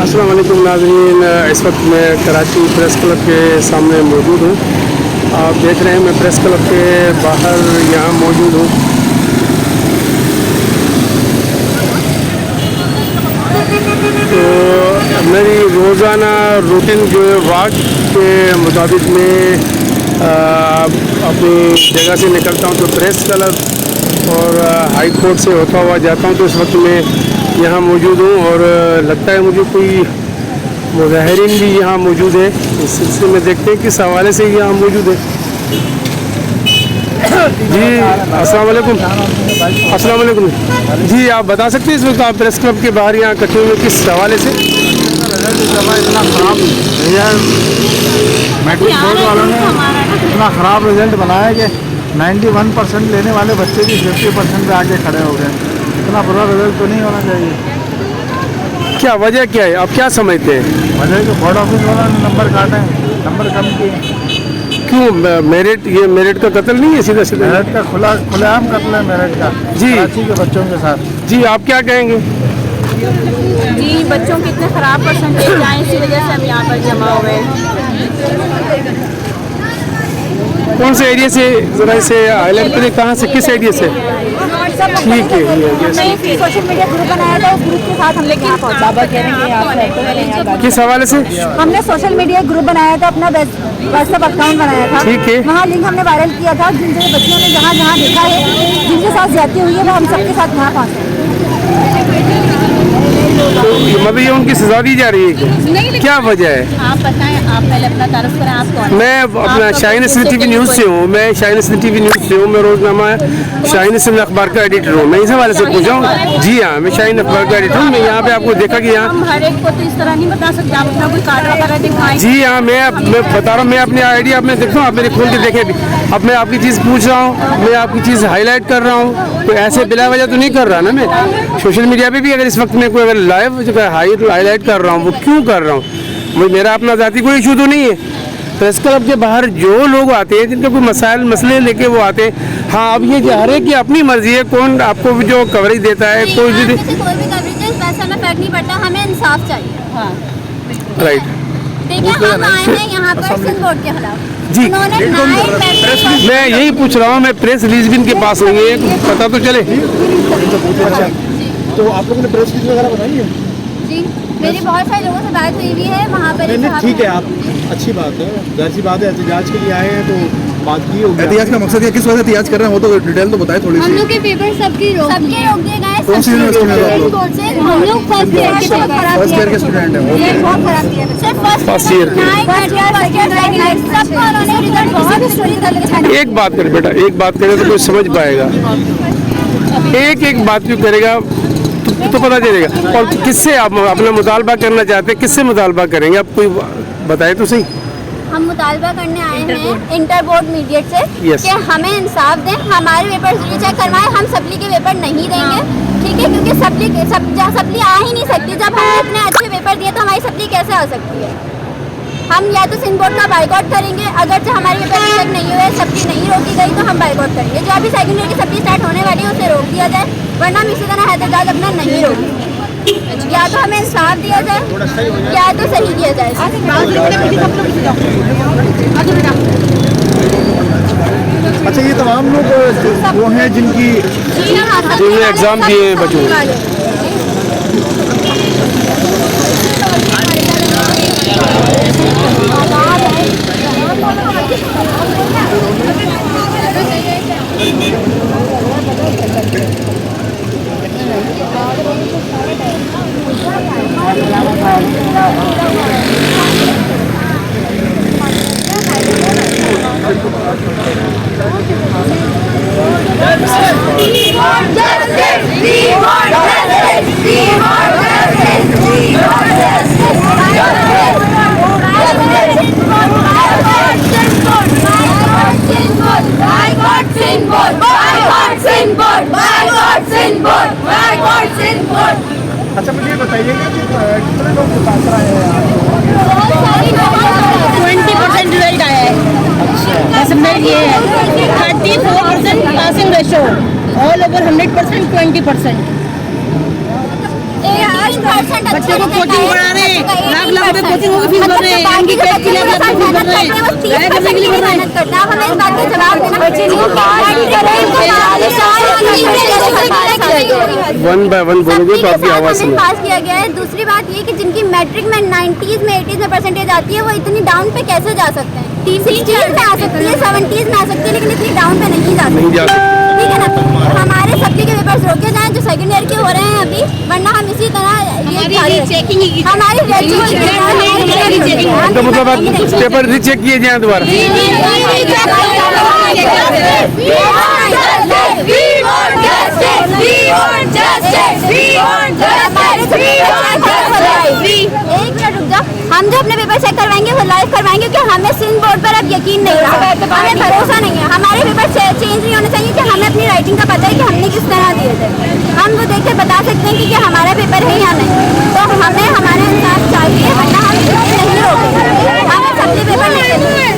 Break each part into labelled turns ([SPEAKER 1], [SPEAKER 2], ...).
[SPEAKER 1] अस्सलाम वालेकुम नाज़रीन, इस वक्त मैं कराची प्रेस क्लब के सामने मौजूद हूँ। आप देख रहे हैं मैं प्रेस क्लब के बाहर यहाँ मौजूद हूँ। तो मेरी रोज़ाना रूटीन जो है वॉक के मुताबिक मैं अपनी जगह से निकलता हूँ तो प्रेस क्लब और हाई कोर्ट से होता हुआ जाता हूँ। तो इस वक्त मैं यहाँ मौजूद हूँ और लगता है मुझे कोई मुज़ाहिरीन भी यहाँ मौजूद है। इस सिलसिले में देखते हैं किस हवाले से यहाँ मौजूद है। जी अस्सलाम वालेकुम। अस्सलाम वालेकुम जी, आप बता सकते हैं इस वक्त आप प्रेस क्लब के बाहर यहाँ इकट्ठे हुए किस हवाले से?
[SPEAKER 2] इतना ख़राब मैट्रिक बोर्ड वालों ने इतना ख़राब रिजल्ट बनाया कि 91% लेने वाले बच्चे भी 50% पे आके खड़े हो गए। इतना बुरा रिजल्ट तो नहीं होना चाहिए।
[SPEAKER 1] क्या वजह क्या है, आप क्या समझते हैं?
[SPEAKER 2] वजह तो बोर्ड ऑफिस वालों ने नंबर काटे, नंबर कम किए।
[SPEAKER 1] क्यों? मेरिट, ये मेरिट का कत्ल नहीं है सीधा सीधा?
[SPEAKER 2] मेरिट का खुलेआम कत्ल है मेरिट का
[SPEAKER 1] जी,
[SPEAKER 2] कराची के बच्चों के साथ।
[SPEAKER 1] जी आप क्या कहेंगे?
[SPEAKER 3] जी बच्चों के इतने ख़राब परसेंटेज आए, इसी वजह से हम यहाँ पर जमा हुए।
[SPEAKER 1] कौन से एरिया से, ज़रा इसे हाईलाइट करें, कहाँ से, किस एरिया से? ठीक है,
[SPEAKER 3] हमने सोशल मीडिया ग्रुप बनाया था, उस ग्रुप के साथ हम लोग यहाँ पहुँचा।
[SPEAKER 1] किस हवाले से?
[SPEAKER 3] हमने सोशल मीडिया ग्रुप बनाया था, अपना व्हाट्सएप अकाउंट बनाया था।
[SPEAKER 1] ठीक है,
[SPEAKER 3] वहाँ लिंक हमने वायरल किया था। जिन बच्चों ने जहाँ जहाँ देखा है, जिनके साथ ज्यादती हुई है, वो हम सबके साथ यहाँ पहुँचे।
[SPEAKER 1] तो मतलब ये उनकी सजा दी जा रही है, क्या वजह है?
[SPEAKER 3] आप बताएं, आप पहले अपना तारुफ करें, आप कौन?
[SPEAKER 1] मैं अपना शाहीन नसीम टीवी न्यूज़ से हूँ। मैं शाहीन नसीम टीवी न्यूज़ से हूँ। मैं रोज़नामा शाहीन नसीम अखबार का एडिटर हूँ। मैं इस हवाले से पूछा हूँ। जी हाँ, मैं शाहीन अखबार का एडिटर हूँ। मैं यहाँ पे आपको देखा कि यहाँ
[SPEAKER 3] हम हर एक को तो इस तरह नहीं बता सकते, आप अपना कोई कार्ड वगैरह दिखाएं।
[SPEAKER 1] जी हाँ, मैं बता रहा हूँ, मैं अपनी आइडिया आप मैं देखता हूँ, आप मेरे खोल के देखें भी। अब मैं आपकी चीज़ पूछ रहा हूँ, मैं आपकी चीज़ हाईलाइट कर रहा हूँ, तो ऐसे बिला वजह तो नहीं कर रहा ना। मैं सोशल मीडिया पे भी अगर इस वक्त में कोई अगर लाइव हाईलाइट कर रहा हूँ, वो क्यों कर रहा हूँ? मेरा अपना ज़ाती कोई इशू तो नहीं है। प्रेस क्लब के बाहर जो लोग आते हैं, जिनके कोई मसले लेके वो आते हैं, हाँ अब ये हर एक की अपनी मर्जी है कौन आपको जो कवरेज देता है। कोई भी
[SPEAKER 4] कवरेज पैसा में फर्क नहीं पड़ता, हमें इंसाफ चाहिए। हाँ
[SPEAKER 1] राइट।
[SPEAKER 4] देखिए हम आए हैं यहाँ पर सिंध बोर्ड के खिलाफ।
[SPEAKER 1] जी मैं यही पूछ रहा हूँ, मैं प्रेस रिलीज भी इनके पास नहीं है, पता तो चले।
[SPEAKER 2] तो आप लोगों ने प्रेस रिलीज वगैरह बनाई है?
[SPEAKER 4] जी मेरी बहुत सारे लोगों से बात हुई भी है वहाँ पर।
[SPEAKER 2] ठीक है, आप अच्छी बात है, जाहिर सी बात है, एहतिजाज के लिए आए हैं तो बात की होगी। एहतिजाज का मकसद है किस वजह से एहतिजाज कर रहे हैं, वो तो डिटेल तो बताए थोड़ी सी।
[SPEAKER 4] हम लोग के पेपर सबके रोक दिए गए।
[SPEAKER 2] कौन सी यूनिवर्सिटी में आप लोग?
[SPEAKER 4] हम लोग फर्स्ट ईयर
[SPEAKER 2] के स्टूडेंट हैं।
[SPEAKER 4] बहुत खराब दिया सिर्फ
[SPEAKER 1] फर्स्ट ईयर के। एक बात करें बेटा, एक बात करें तो कोई समझ पाएगा। एक बात क्यों करेगा तो पता चलेगा। और किससे आप अपना मुतालबा करना चाहते हैं, किससे मुतालबा करेंगे आप, कोई बताए तो सही।
[SPEAKER 4] हम मुतालबा करने आए हैं इंटर बोर्ड मीडिएट से कि हमें इंसाफ दें, हमारे पेपर रीचेक करवाएं। हम सप्ली के पेपर नहीं देंगे, ठीक है, क्योंकि सप्ली आ ही नहीं सकती। जब हमने इतने अच्छे पेपर दिए तो हमारी सप्ली कैसे आ सकती है? हम या तो सिंध बोर्ड का बाइकआउट करेंगे, अगर जो हमारे पेपर रीचेक नहीं हुए, सप्ली नहीं रोकी गई तो हम बाइकआउट करेंगे। जो अभी सेकेंड ईयर की सप्ली स्टार्ट होने वाली है उसे रोक दिया जाए, वरना हम इसी तरह एहतजाज अपना नहीं रोकेंगे। या तो हमें इंसाफ दिया जाए या तो सही किया जाए।
[SPEAKER 2] अच्छा, ये तमाम लोग वो हैं जिनकी
[SPEAKER 1] जिन्होंने एग्जाम दिए हैं बच्चों
[SPEAKER 2] अच्छा, मुझे ये बताइएगा कि कितने लोग पात्र आए हैं यहाँ?
[SPEAKER 5] 20% रिजल्ट आया है। परसेंटेज ये है 34% पासिंग रेशो, ऑल ओवर 100% 20%। बच्चों को कोचिंग पढ़ा रहे हैं, लाख लाख रुपए कोचिंग की फीस भर रहे हैं, इनकी टेस्ट के लिए लाख लाख फीस भर रहे हैं, पढ़ाई करने के लिए भर रहे हैं।
[SPEAKER 4] हमें इस बात का जवाब देना।
[SPEAKER 1] 1 by 1 बोलोगे तो आपकी आवाज़ सुनो।
[SPEAKER 4] पास किया गया है। दूसरी बात ये कि जिनकी मैट्रिक में 90s में 80s में परसेंटेज आती है वो इतनी डाउन पे कैसे जा सकते हैं? 60s में आ सकती है, 70s में आ सकती है, लेकिन इतनी डाउन पे नहीं जा सकती। ठीक है ना। हमारे सप्ली के पेपर्स रोके जाएं जो सेकंड ईयर के हो रहे हैं अभी, वरना हम इसी तरह हमारी
[SPEAKER 1] तो मतलब आप पेपर रीचेक किए जाए दोबारा। एक मिनट रुक जाओ, हम जो अपने पेपर चेक करवाएंगे वो लाइव करवाएंगे क्योंकि हमें सिंध बोर्ड पर अब यकीन नहीं रहा, हमें भरोसा नहीं है। हमारे पेपर चेंज नहीं होने चाहिए कि हमें अपनी राइटिंग का पता है कि हमने किस तरह दिए थे। हम वो देख कर बता सकते हैं कि हमारा पेपर है या नहीं, तो हमें हमारे इंसाफ चाहिए, वरना हम नहीं रोकेंगे। हमें सप्ली पेपर नहीं देंगे।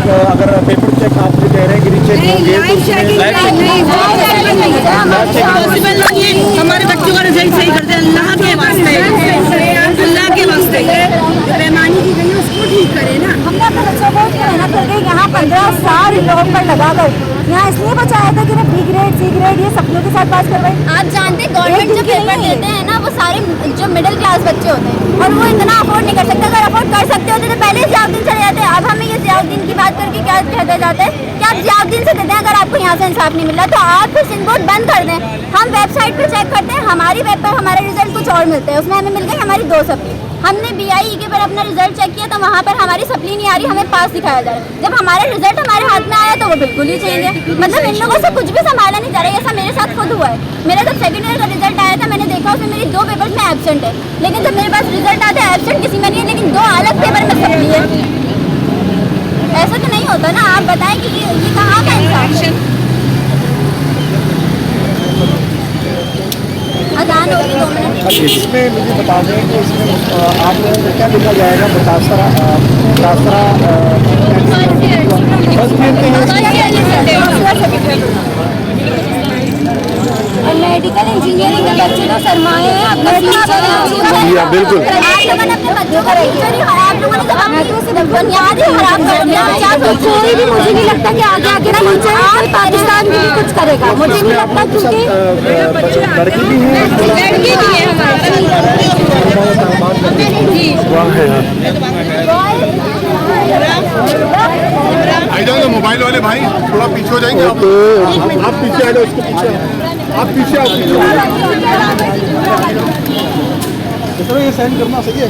[SPEAKER 2] अगर पेपर चेक आप जो कह रहे हैं कि रीचेक होंगे तो
[SPEAKER 5] पॉसिबल नहीं है। हमारे बच्चों का रिजल्ट सही कर दे, अल्लाह के वास्ते, अल्लाह के वास्ते। बेईमानी की गई उसको ठीक करे ना।
[SPEAKER 3] हमने अपने बच्चों को मेहनत करके यहाँ 15 साल लोग पर लगा कर यहाँ इसलिए बचाया था कि ना बी ग्रेड सी ग्रेड ये सपनों के साथ पास करवाए।
[SPEAKER 4] आप जानते हैं गवर्नमेंट जो पेपर देते हैं ना वो सारे जो मिडिल क्लास बच्चे होते हैं और वो इतना अफोर्ड नहीं कर सकते। अगर अफोर्ड कर सकते होते तो पहले जियाउद्दीन चले जाते। अब हमें ये जियाउद्दीन की बात करके क्या कहते जाते हैं कि आप जियाउद्दीन से देते हैं। अगर आपको यहाँ से इंसाफ नहीं मिला तो आप फिर सिंध बोर्ड बंद कर दें। हम वेबसाइट पर चेक करते हैं, हमारी वेब पर हमारे रिजल्ट कुछ और मिलते हैं, उसमें हमें मिल गई हमारी 2 सप्ली। हमने BIE के पर अपना रिजल्ट चेक किया तो वहाँ पर हमारी सप्ली नहीं आ रही, हमें पास दिखाया जा रहा है। जब हमारा रिजल्ट हमारे हाथ में आया तो वो बिल्कुल ही चेंज है। मतलब इन लोगों से कुछ भी संभाला नहीं जा रहा है। ऐसा मेरे साथ खुद हुआ है। मेरा जब सेकंड ईयर का रिजल्ट आया था मैंने देखा उसमें मेरी 2 पेपर्स में एब्सेंट है, लेकिन जब मेरे पास रिजल्ट आता है एब्सेंट किसी में नहीं है, लेकिन 2 अलग पेपर में सप्ली है। ऐसा तो नहीं होता ना। आप बताएं कि ये कहाँ का इंसाफ है? अजान होगी 2 मिनट।
[SPEAKER 2] इसमें मुझे बता दें कि इसमें आप लोगों को क्या लिखा जाएगा? मुतासरा
[SPEAKER 3] मेडिकल इंजीनियरिंग के बच्चे तो सरमाए हैं।
[SPEAKER 1] बिल्कुल
[SPEAKER 4] आप लोगों ने अपने बच्चों का फ्यूचर ही आप लोगों ने जब अपनी बुनियाद ही खराब कर दिया।
[SPEAKER 3] कोई भी मुझे नहीं लगता कि आगे आगे फ्यूचर और पाकिस्तान भी कुछ करेगा, मुझे नहीं लगता, क्योंकि
[SPEAKER 2] लड़की भी है,
[SPEAKER 5] लड़की भी है
[SPEAKER 6] आ जाओ तो मोबाइल वाले भाई थोड़ा पीछे हो जाएंगे आप पीछे आ जाओ, इसके पीछे आप पीछे आओ,
[SPEAKER 2] चलो ये साइन करना सही है।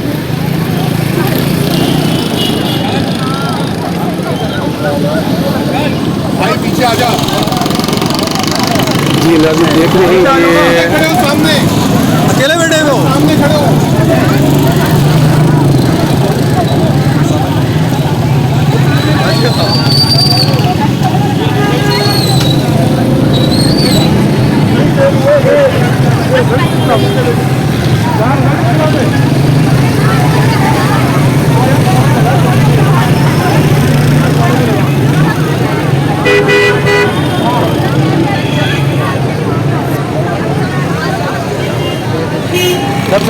[SPEAKER 6] भाई पीछे आ जा।
[SPEAKER 1] जी नाज़रीन देख रहे हैं ये
[SPEAKER 6] खड़े हो सामने,
[SPEAKER 2] अकेले बैठे हो?
[SPEAKER 6] सामने खड़े हो।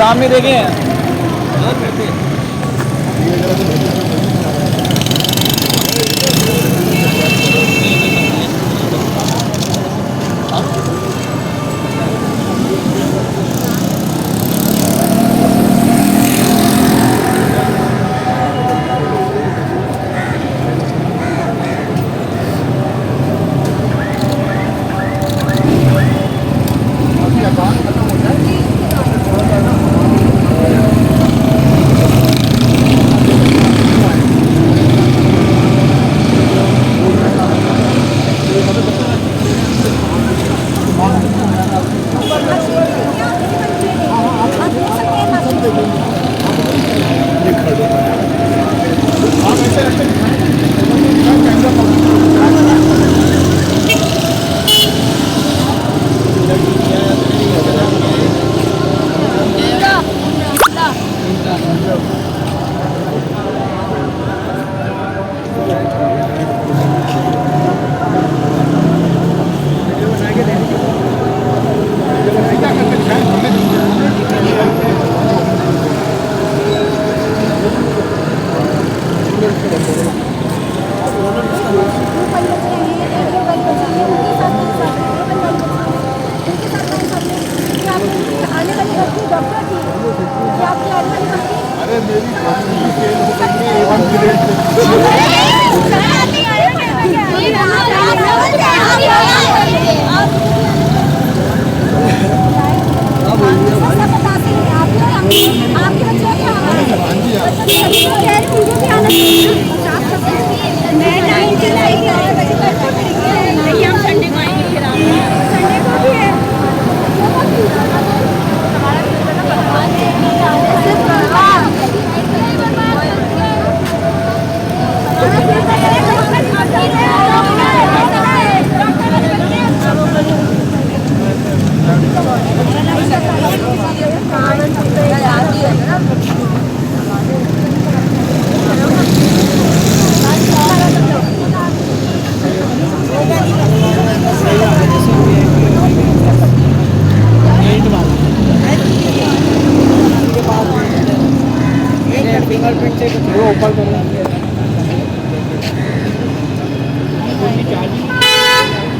[SPEAKER 2] सामने देखे हैं।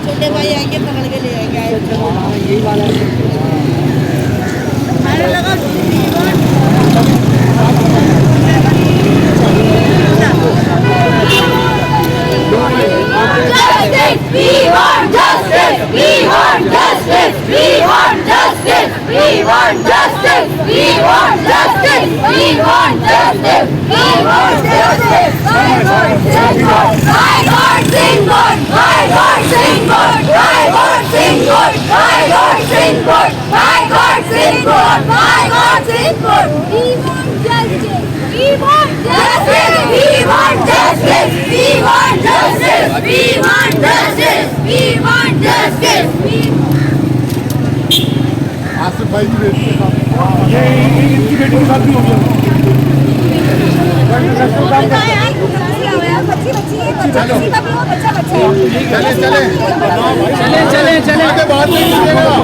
[SPEAKER 5] छोटे भाई आएंगे पकड़ के ले आएंगे। यही वाला लगा
[SPEAKER 6] आसिफ भाई की बेटी के साथ
[SPEAKER 2] ये इनकी बेटी के साथ भी हो गया।
[SPEAKER 6] चले चले
[SPEAKER 1] चले चले
[SPEAKER 6] आगे बात नहीं कीजिएगा।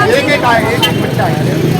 [SPEAKER 6] एक एक आए, एक एक बच्चा है।